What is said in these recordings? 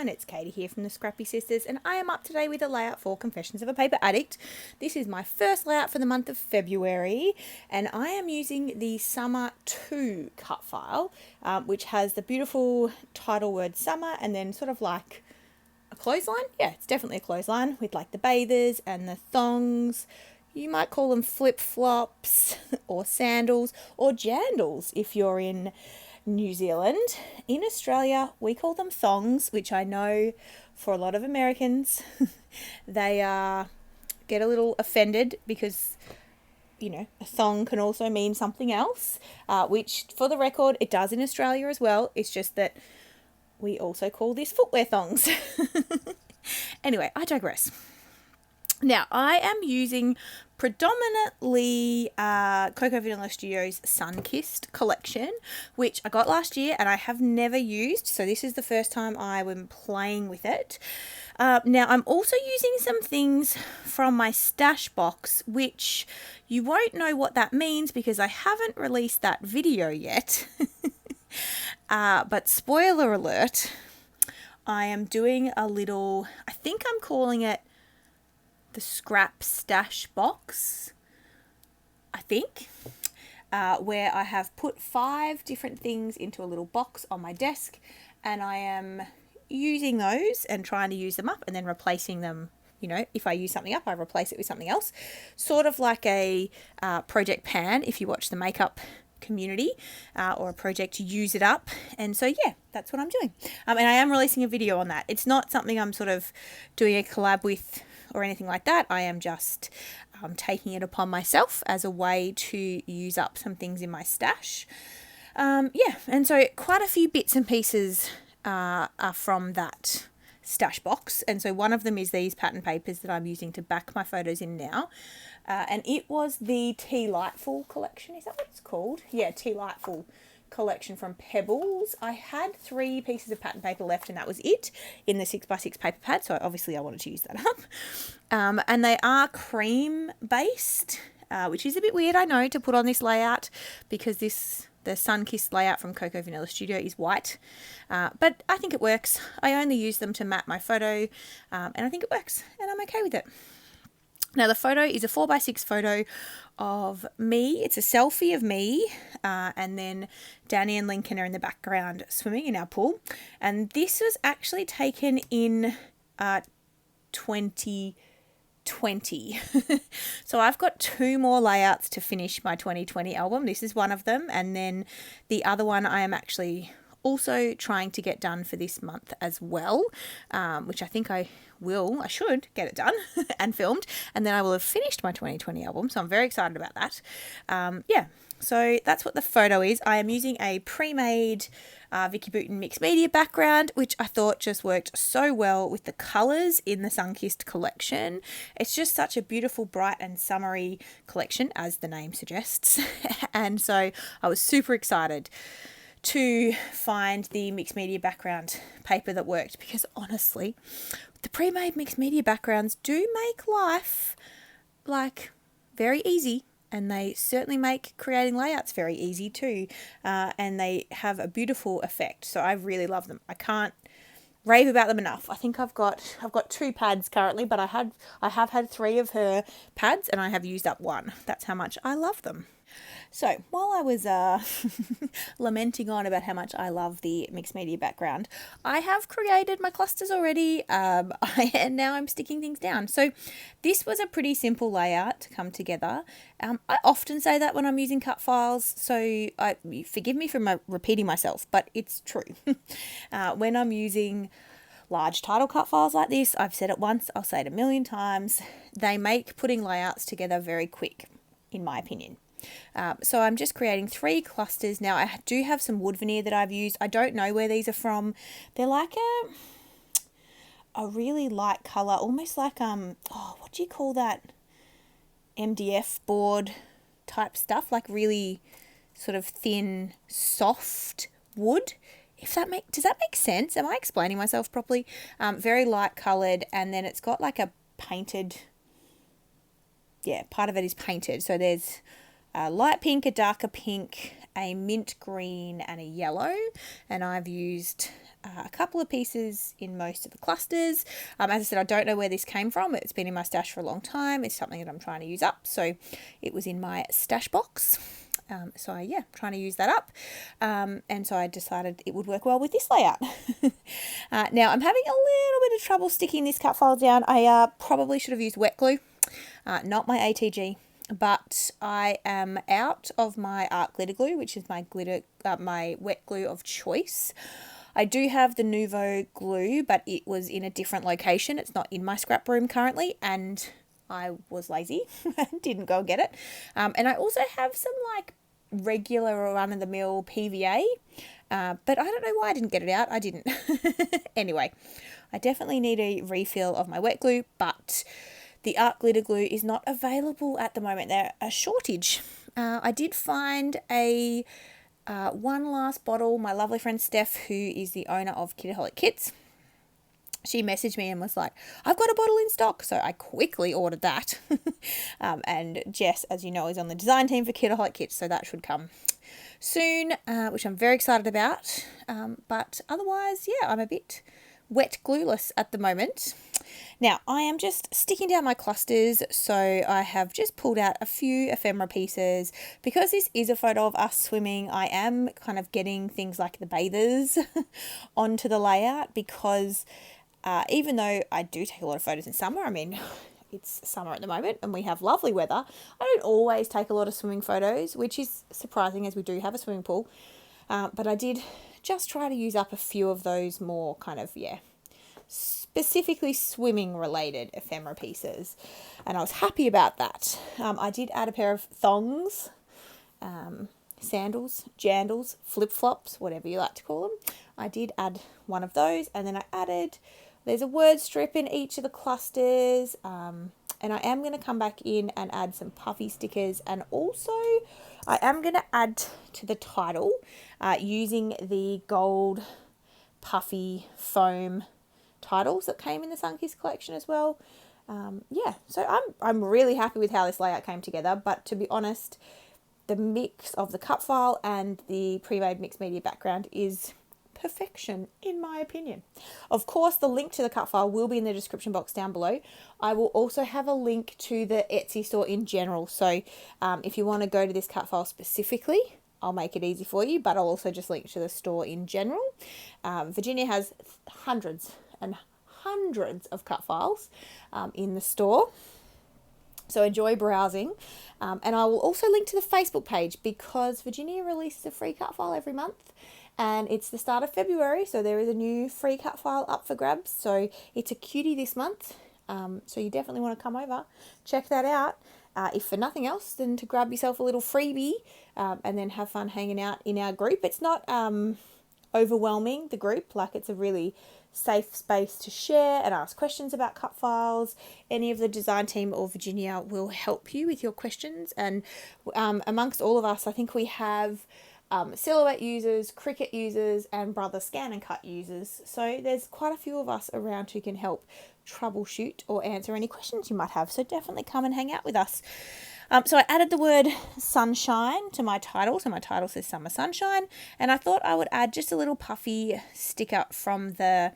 everyone, it's Katie here from the Scrappy Sisters, and I am up today with a layout for Confessions of a Paper Addict. This is my first layout for the month of February, and I am using the Summer 2 cut file, which has the beautiful title word summer and then sort of like a clothesline. Yeah, it's definitely a clothesline with like the bathers and the thongs. You might call them flip-flops or sandals or jandals if you're in New Zealand. In Australia, we call them thongs, which I know for a lot of Americans, they get a little offended because, you know, a thong can also mean something else, which for the record, it does in Australia as well. It's just that we also call this footwear thongs. Anyway, I digress. Now, I am using predominantly Cocoa Vanilla Studios Sun-Kissed collection, which I got last year and I have never used. So this is the first time I am playing with it. Now, I'm also using some things from my stash box, which you won't know what that means because I haven't released that video yet. But spoiler alert, I am doing a little, I think I'm calling it the scrap stash box, I think, where I have put 5 different things into a little box on my desk, and I am using those and trying to use them up and then replacing them. You know, if I use something up, I replace it with something else, sort of like a Project Pan if you watch the makeup community, or a project to use it up. And so yeah, that's what I'm doing, and I am releasing a video on that. It's not something I'm sort of doing a collab with or anything like that. I am just taking it upon myself as a way to use up some things in my stash. Yeah, and so quite a few bits and pieces are from that stash box, and so one of them is these pattern papers that I'm using to back my photos in now, and it was the Tea Lightful collection. Is that what it's called? Yeah, Tea Lightful collection from Pebbles. I had 3 pieces of pattern paper left and that was it in the 6x6 paper pad, so obviously I wanted to use that up. And they are cream based, which is a bit weird, I know, to put on this layout because the Sun-Kissed layout from Cocoa Vanilla Studio is white, but I think it works. I only use them to map my photo, and I think it works, and I'm okay with it. Now, the photo is a 4x6 photo of me. It's a selfie of me, and then Danny and Lincoln are in the background swimming in our pool. And this was actually taken in 2020. So I've got 2 more layouts to finish my 2020 album. This is one of them, and then the other one I am actually also trying to get done for this month as well, which I think I should get it done and filmed, and then I will have finished my 2020 album, so I'm very excited about that. Yeah, so that's what the photo is. I am using a pre-made Vicky Bouton mixed media background, which I thought just worked so well with the colours in the Sun-Kissed collection. It's just such a beautiful, bright and summery collection, as the name suggests, and so I was super excited to find the mixed media background paper that worked, because honestly, the pre-made mixed media backgrounds do make life like very easy, and they certainly make creating layouts very easy too, and they have a beautiful effect. So I really love them. I can't rave about them enough. I think I've got 2 pads currently, but I have had 3 of her pads and I have used up 1. That's how much I love them. So while I was lamenting on about how much I love the mixed media background, I have created my clusters already, and now I'm sticking things down. So this was a pretty simple layout to come together. I often say that when I'm using cut files, so forgive me for repeating myself, but it's true. When I'm using large title cut files like this, I've said it once, I'll say it a million times, they make putting layouts together very quick, in my opinion. So I'm just creating 3 clusters. Now I do have some wood veneer that I've used. I don't know where these are from. They're like a really light colour, almost like what do you call that? MDF board type stuff, like really sort of thin, soft wood. Does that make sense? Am I explaining myself properly? Very light coloured, and then it's got like a painted, part of it is painted. So there's a light pink, a darker pink, a mint green and a yellow, and I've used a couple of pieces in most of the clusters. As I said, I don't know where this came from. It's been in my stash for a long time. It's something that I'm trying to use up, so it was in my stash box. Trying to use that up. And so I decided it would work well with this layout. Now I'm having a little bit of trouble sticking this cut file down. I probably should have used wet glue, not my ATG. But I am out of my art glitter glue, which is my my wet glue of choice. I do have the Nuvo glue, but it was in a different location. It's not in my scrap room currently, and I was lazy and didn't go get it. And I also have some like regular or run-of-the-mill PVA, but I don't know why I didn't get it out. I didn't. Anyway, I definitely need a refill of my wet glue, but the art glitter glue is not available at the moment. There's a shortage. I did find a one last bottle. My lovely friend Steph, who is the owner of Kitaholic Kits, she messaged me and was like, I've got a bottle in stock. So I quickly ordered that. And Jess, as you know, is on the design team for Kitaholic Kits, so that should come soon, which I'm very excited about. But otherwise, yeah, I'm a bit wet glueless at the moment. Now, I am just sticking down my clusters, so I have just pulled out a few ephemera pieces. Because this is a photo of us swimming, I am kind of getting things like the bathers onto the layout, because even though I do take a lot of photos in summer, I mean, it's summer at the moment and we have lovely weather, I don't always take a lot of swimming photos, which is surprising as we do have a swimming pool. But I did just try to use up a few of those more kind of, specifically swimming related ephemera pieces, and I was happy about that. I did add a pair of thongs, sandals, jandals, flip-flops, whatever you like to call them. I did add one of those, and then there's a word strip in each of the clusters, and I am going to come back in and add some puffy stickers, and also I am going to add to the title using the gold puffy foam titles that came in the Sunkiss collection as well. So I'm really happy with how this layout came together, but to be honest, the mix of the cut file and the pre-made mixed media background is perfection in my opinion. Of course, the link to the cut file will be in the description box down below. I will also have a link to the Etsy store in general, so if you want to go to this cut file specifically, I'll make it easy for you, but I'll also just link to the store in general. Virginia has hundreds and hundreds of cut files in the store, so enjoy browsing. And I will also link to the Facebook page, because Virginia releases a free cut file every month, and it's the start of February, so there is a new free cut file up for grabs. So it's a cutie this month, so you definitely want to come over, check that out. If for nothing else, then to grab yourself a little freebie and then have fun hanging out in our group. It's not overwhelming, the group, like it's a really safe space to share and ask questions about cut files. Any of the design team or Virginia will help you with your questions, and amongst all of us, I think we have Silhouette users, Cricut users, and Brother Scan and Cut users. So there's quite a few of us around who can help troubleshoot or answer any questions you might have. So definitely come and hang out with us. So I added the word sunshine to my title. So my title says Summer Sunshine. And I thought I would add just a little puffy sticker from the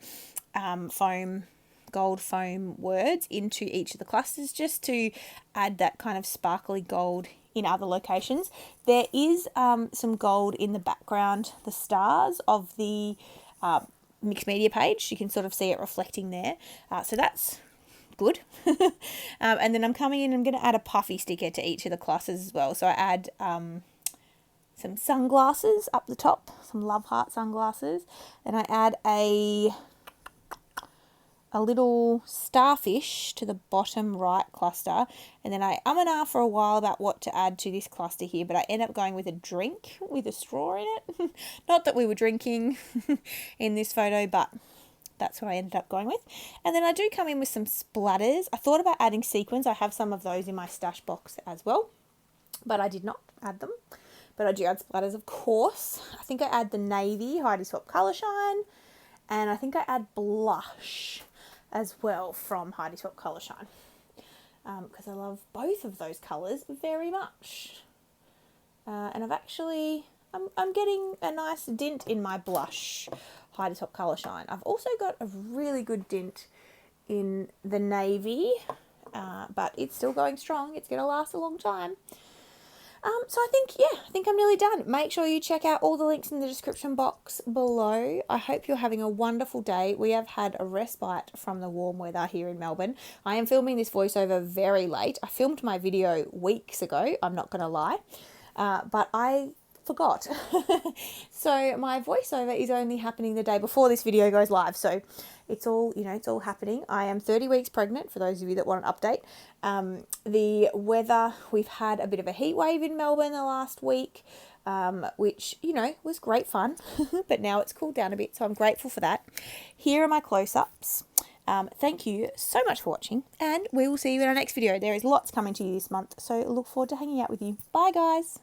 gold foam words into each of the clusters, just to add that kind of sparkly gold in other locations. There is some gold in the background, the stars of the mixed media page. You can sort of see it reflecting there. So that's good. And then I'm coming in, I'm going to add a puffy sticker to each of the clusters as well. So I add some sunglasses up the top, some love heart sunglasses. And I add a little starfish to the bottom right cluster, and then I and ah for a while about what to add to this cluster here, but I end up going with a drink with a straw in it. Not that we were drinking in this photo, but that's what I ended up going with. And then I do come in with some splatters. I thought about adding sequins. I have some of those in my stash box as well, but I did not add them. But I do add splatters, of course. I think I add the navy Heidi Swap Colour Shine, and I think I add blush as well from Heidi Swap Colour Shine, because I love both of those colours very much. And I'm getting a nice dint in my blush High to Top Colour Shine. I've also got a really good dint in the navy, but it's still going strong. It's going to last a long time. So I think I'm nearly done. Make sure you check out all the links in the description box below. I hope you're having a wonderful day. We have had a respite from the warm weather here in Melbourne. I am filming this voiceover very late. I filmed my video weeks ago, I'm not going to lie, but I forgot. So my voiceover is only happening the day before this video goes live. So it's all, it's all happening. I am 30 weeks pregnant, for those of you that want an update. The weather, we've had a bit of a heat wave in Melbourne the last week, which, was great fun, but now it's cooled down a bit, so I'm grateful for that. Here are my close-ups. Thank you so much for watching, and we will see you in our next video. There is lots coming to you this month, so look forward to hanging out with you. Bye, guys.